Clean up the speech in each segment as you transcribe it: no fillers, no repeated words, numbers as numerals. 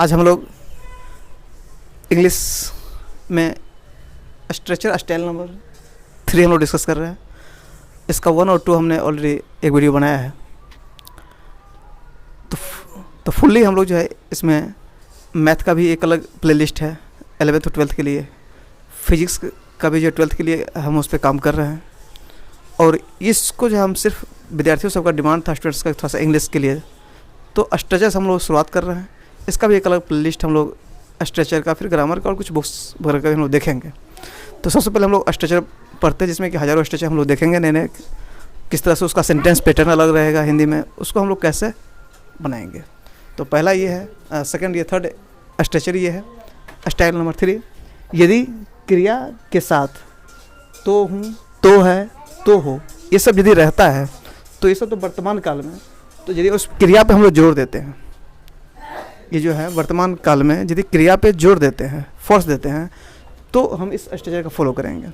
आज हम लोग इंग्लिश में स्ट्रक्चर स्टाइल नंबर 3 हम लोग डिस्कस कर रहे हैं। इसका 1 और 2 हमने ऑलरेडी एक वीडियो बनाया है। तो फुल्ली हम लोग जो है इसमें मैथ का भी एक अलग प्लेलिस्ट है 11th और 12th के लिए, फिजिक्स का भी जो 12th के लिए हम उस पर काम कर रहे हैं। और इसको जो हम सिर्फ विद्यार्थियों सबका डिमांड था स्टूडेंट्स का थोड़ा सा इंग्लिश के लिए, तो स्ट्रक्चर हम लोग शुरुआत कर रहे हैं। इसका भी एक अलग प्लेलिस्ट हम लोग स्ट्रक्चर का, फिर ग्रामर का और कुछ बुक्स वगैरह का भी हम लोग देखेंगे। तो सबसे पहले हम लोग स्ट्रक्चर पढ़ते हैं, जिसमें कि हज़ारों स्ट्रक्चर हम लोग देखेंगे नए नए, किस तरह से उसका सेंटेंस पैटर्न अलग रहेगा हिंदी में, उसको हम लोग कैसे बनाएंगे। तो पहला ये है, सेकंड ये, थर्ड स्ट्रक्चर ये है स्टाइल नंबर 3। यदि क्रिया के साथ तो हूँ, तो है, तो हो, ये सब यदि रहता है तो ये सब तो वर्तमान काल में, तो यदि उस क्रिया पे हम लोग जोर देते हैं, ये जो है वर्तमान काल में यदि क्रिया पे जोर देते हैं, फोर्स देते हैं, तो हम इस स्ट्रक्चर का फॉलो करेंगे।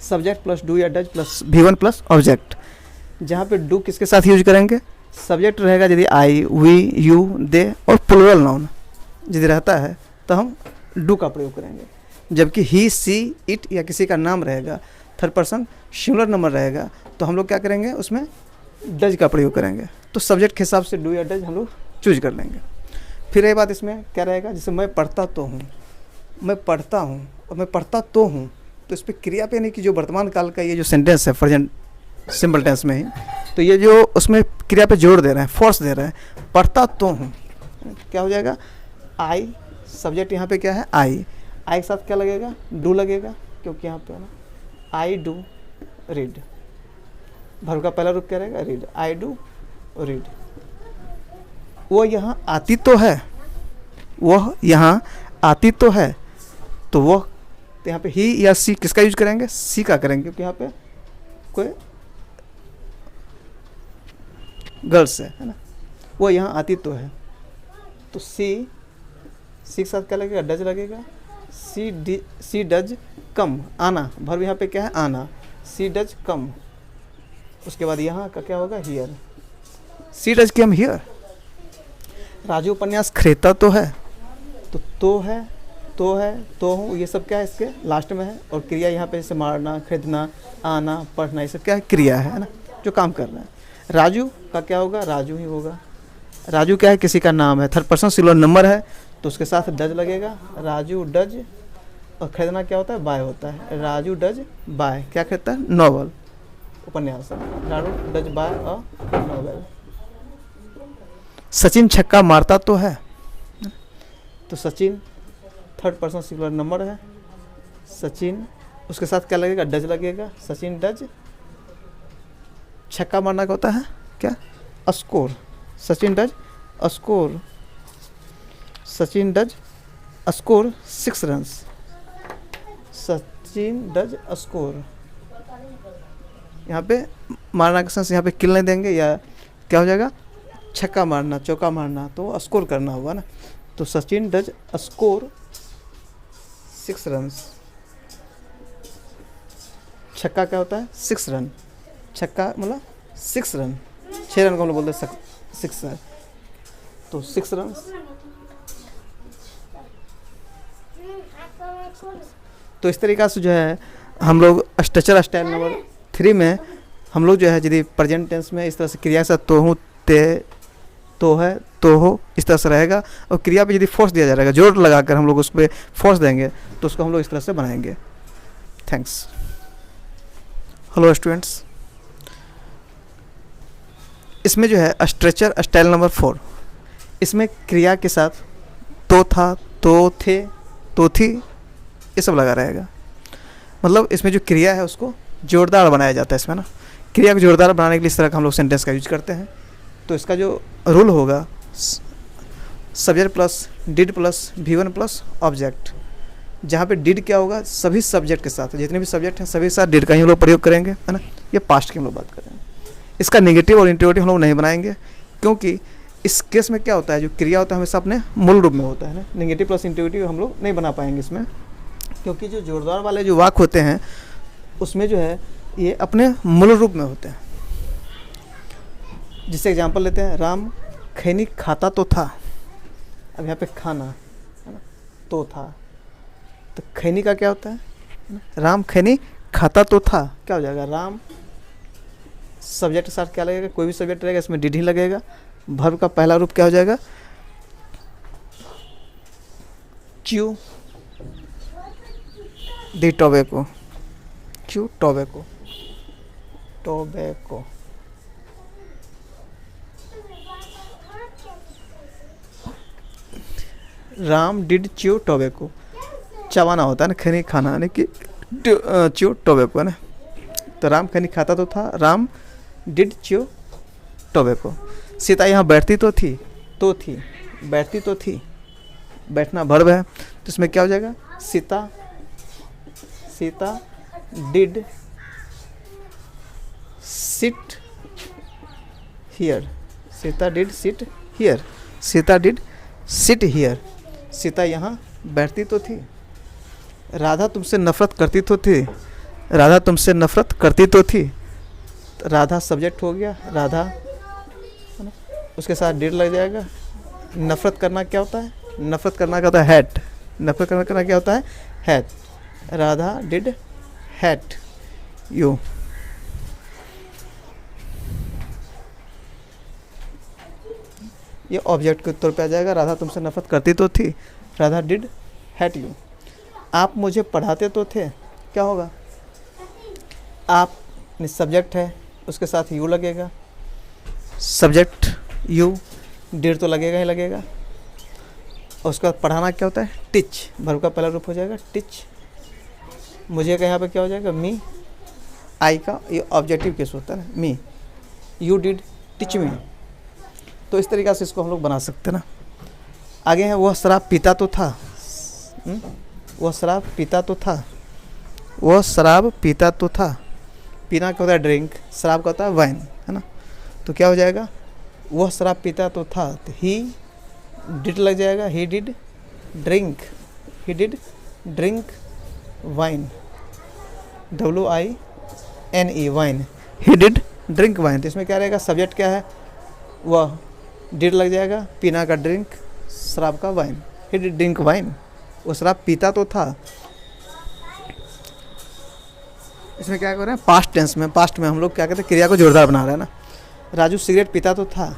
सब्जेक्ट प्लस डू या does plus V1 plus object, जहाँ पे डू किसके साथ यूज करेंगे, सब्जेक्ट रहेगा यदि आई, वी, यू, दे, और प्लूरल नाउन यदि रहता है तो हम डू का प्रयोग करेंगे। जबकि ही, सी, इट या किसी का नाम रहेगा, थर्ड पर्सन सिंगुलर नंबर रहेगा, तो हम लोग क्या करेंगे, उसमें डज का प्रयोग करेंगे। तो सब्जेक्ट के हिसाब से डू या डज हम लोग चूज कर लेंगे। फिर ये बात इसमें क्या रहेगा, जैसे मैं पढ़ता तो हूँ, मैं पढ़ता हूँ और मैं पढ़ता तो हूँ, तो इस पर क्रिया पे नहीं कि जो वर्तमान काल का ये जो सेंटेंस है प्रेजेंट सिंपल टेंस में ही, तो ये जो उसमें क्रिया पे जोड़ दे रहे हैं, फोर्स दे रहे हैं, पढ़ता तो हूँ, क्या हो जाएगा, आई, सब्जेक्ट यहाँ पे क्या है, आई के साथ क्या लगेगा, डू लगेगा, क्योंकि यहाँ पे है ना आई डू रीड, वर्ब का पहला रूप क्या रहेगा, रीड, आई डू रीड। वो यहाँ आती तो है, वह यहाँ आती तो है, तो वह, तो यहाँ पे ही या सी किसका यूज करेंगे, सी का करेंगे, क्योंकि यहाँ पे कोई गर्ल्स है ना। वो यहाँ आती तो है, तो सी के साथ क्या लगेगा, डज लगेगा। सी डज कम, आना, वर्ब यहाँ पे क्या है, आना, सी डज कम। उसके बाद यहाँ का क्या होगा, here, she does come here. Raju उपन्यास खरीदता तो है, तो है, तो हूँ, ये सब क्या है इसके लास्ट में है। और क्रिया यहाँ पे जैसे मारना, खरीदना, आना, पढ़ना, ये सब क्या है, क्रिया है ना, जो काम कर रहे हैं। राजू का क्या होगा, राजू ही होगा। राजू क्या है, किसी का नाम है, थर्ड पर्सन सिंगुलर नंबर है, तो उसके साथ डज लगेगा, राजू डज। और खरीदना क्या होता है, बाय होता है, राजू डज बाय, क्या खरीदता है, नॉवल, उपन्यास, Raju does buy a novel. Sachin छक्का मारता तो है, तो Sachin third person singular number है, सचिन, उसके साथ क्या लगेगा, डज लगेगा, सचिन डज। छक्का मारना का होता है क्या, score, Sachin does score, Sachin does score 6 runs, Sachin does score. यहाँ पे मारना का सेंस यहाँ पे किल नहीं देंगे, या क्या हो जाएगा, छक्का मारना, चौका मारना, तो स्कोर करना होगा ना। तो सचिन डज स्कोर 6 रन्स। छक्का क्या होता है, 6 रन, छक्का मतलब 6 रन, 6 रन को हम लोग बोलते हैं 6 रन, तो 6 रन। तो इस तरीक़ा से जो है हम लोग स्ट्रक्चर स्टाइल नंबर 3 में हम लोग जो है यदि प्रेजेंट टेंस में इस तरह से क्रिया के साथ तो हूँ, ते, तो है, तो हो, इस तरह से रहेगा। और क्रिया पे यदि फोर्स दिया जाएगा, जोर लगाकर हम लोग उस पर फोर्स देंगे, तो उसको हम लोग इस तरह से बनाएंगे। थैंक्स। हेलो स्टूडेंट्स, इसमें जो है स्ट्रक्चर स्टाइल नंबर 4, इसमें क्रिया के साथ तो था, तो थे, तो थी, ये सब लगा रहेगा। मतलब इसमें जो क्रिया है उसको जोरदार बनाया जाता है इसमें ना। क्रिया को जोरदार बनाने के लिए इस तरह का हम लोग सेंटेंस का यूज करते हैं। तो इसका जो रूल होगा, subject plus did plus V1 plus object, जहाँ पे डिड क्या होगा, सभी सब्जेक्ट के साथ, जितने भी सब्जेक्ट हैं सभी साथ डिड का ही हम लोग प्रयोग करेंगे, है ना। ये पास्ट की हम लोग बात करेंगे। इसका नेगेटिव और इंटरोगेटिव हम लोग नहीं बनाएंगे, क्योंकि इस केस में क्या होता है, जो क्रिया होता है हमेशा अपने मूल रूप में होता है ना। नेगेटिव प्लस इंटरोगेटिव हम लोग नहीं बना पाएंगे इसमें, क्योंकि जो जोरदार वाले जो वाक्य होते हैं उसमें जो है ये अपने मूल रूप में होते हैं। जिससे एग्जांपल लेते हैं, राम खैनी खाता तो था, अब यहाँ पे खाना है ना, तो था, तो खैनी का क्या होता है ना? राम खैनी खाता तो था, क्या हो जाएगा? राम सब्जेक्ट के साथ क्या लगेगा? कोई भी सब्जेक्ट रहेगा इसमें डिड ही लगेगा। वर्ब का पहला रूप क्या हो जाएगा? Chew the tobacco, chew tobacco, tobacco. Ram did chew tobacco, चबाना होता है ना, खैनी खाना, यानी कि च्यू टोबैको है ना। तो राम खैनी खाता तो था, Ram did chew tobacco. Sita यहाँ बैठती तो थी, बैठती तो थी, बैठना वर्ब है, तो इसमें क्या हो जाएगा? Sita did sit here, Sita did sit here, Sita did sit here. Sita यहाँ बैठती तो थी। राधा तुमसे नफरत करती तो थी, राधा तुमसे नफरत करती तो थी। राधा सब्जेक्ट हो गया, राधा है ना, उसके साथ डिड लग जाएगा। नफरत करना क्या होता है? नफरत करना क्या होता है? हैट। नफरत करना क्या होता है? Hat. Radha did hat you. ये ऑब्जेक्ट के तौर पे आ जाएगा। राधा तुमसे नफरत करती तो थी, राधा डिड हैट यू। आप मुझे पढ़ाते तो थे, क्या होगा? आप सब्जेक्ट है, उसके साथ यू लगेगा, सब्जेक्ट यू, डिड तो लगेगा ही लगेगा। और उसका पढ़ाना क्या होता है? टीच, वर्ब का पहला रूप हो जाएगा टीच। मुझे का यहाँ पे क्या हो जाएगा? मी। आई का ये ऑब्जेक्टिव केस होता है ना, me. You did teach me. तो इस तरीक़े से इसको हम लोग बना सकते हैं ना। आगे है वह शराब पीता तो था, वह शराब पीता तो था, वह शराब पीता तो था। पीना क्या होता है? ड्रिंक। शराब का होता है वाइन, है ना। तो क्या हो जाएगा? वह शराब पीता तो था, तो ही डिड लग जाएगा, he did drink, he did drink wine, WINE wine, he did drink wine. तो इसमें क्या रहेगा? सब्जेक्ट क्या है? वह, डिड लग जाएगा, पीना का ड्रिंक, शराब का wine, he did drink wine. वो शराब पीता तो था। इसमें क्या कर रहे हैं? पास्ट टेंस में, पास्ट में हम लोग क्या कहते हैं? क्रिया को जोरदार बना रहे हैं ना। राजू सिगरेट पीता तो था।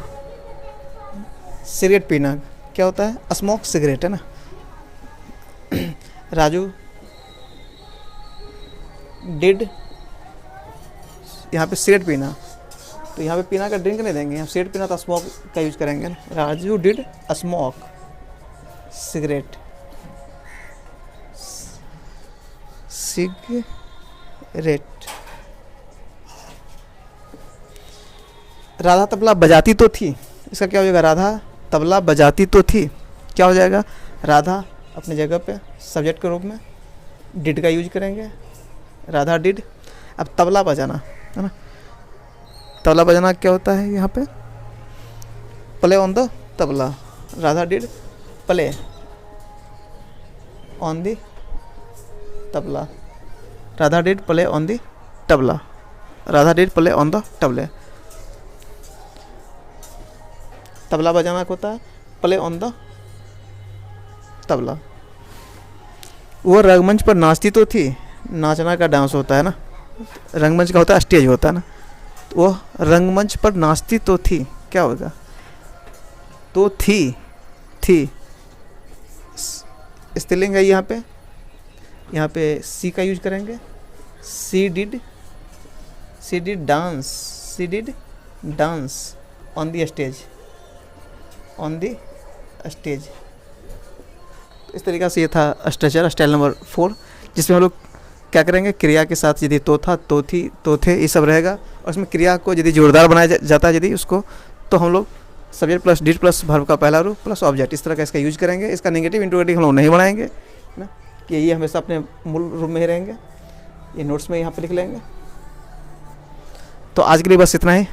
सिगरेट पीना क्या होता है? स्मोक सिगरेट, है ना। राजू डिड, यहाँ पे सिगरेट पीना, तो यहाँ पे पीना का ड्रिंक नहीं देंगे, यहाँ सिगरेट पीना तो स्मोक का यूज करेंगे ना। Raju did smoke cigarette, cigarette. Radha tabla बजाती तो थी, इसका क्या हो जाएगा? राधा तबला बजाती तो थी, क्या हो जाएगा? राधा अपनी जगह पे सब्जेक्ट के रूप में डिड का यूज करेंगे, राधा डिड। अब तबला बजाना, है ना। तबला बजाना क्या होता है? यहाँ पे play on the tabla, Radha did play on the tabla, Radha did play on the tabla, Radha did play on the तबले। तबला बजाना क्या होता है? Play on the tabla. वो रंगमंच पर नाचती तो थी, नाचना का डांस होता है ना, रंगमंच का होता है स्टेज होता है ना। तो वो रंगमंच पर नाचती तो थी, क्या होगा? तो थी स्त्रीलिंग है यहाँ पे सी का यूज करेंगे। She did dance on the stage, तो इस तरीक़े से ये था स्ट्रक्चर, स्टाइल नंबर 4, जिसमें हम लोग क्या करेंगे? क्रिया के साथ यदि तो था, तो थी, तो थे, ये सब रहेगा। और इसमें क्रिया को यदि जोरदार बनाया जाता है यदि उसको, तो हम लोग subject plus did plus verb का पहला रूप प्लस ऑब्जेक्ट, इस तरह का इसका यूज करेंगे। इसका नेगेटिव इंट्रोगेटिव हम लोग नहीं बनाएंगे ना, कि ये हमेशा अपने मूल रूप में ही रहेंगे। ये नोट्स में यहाँ पे लिख लेंगे। तो आज के लिए बस इतना ही।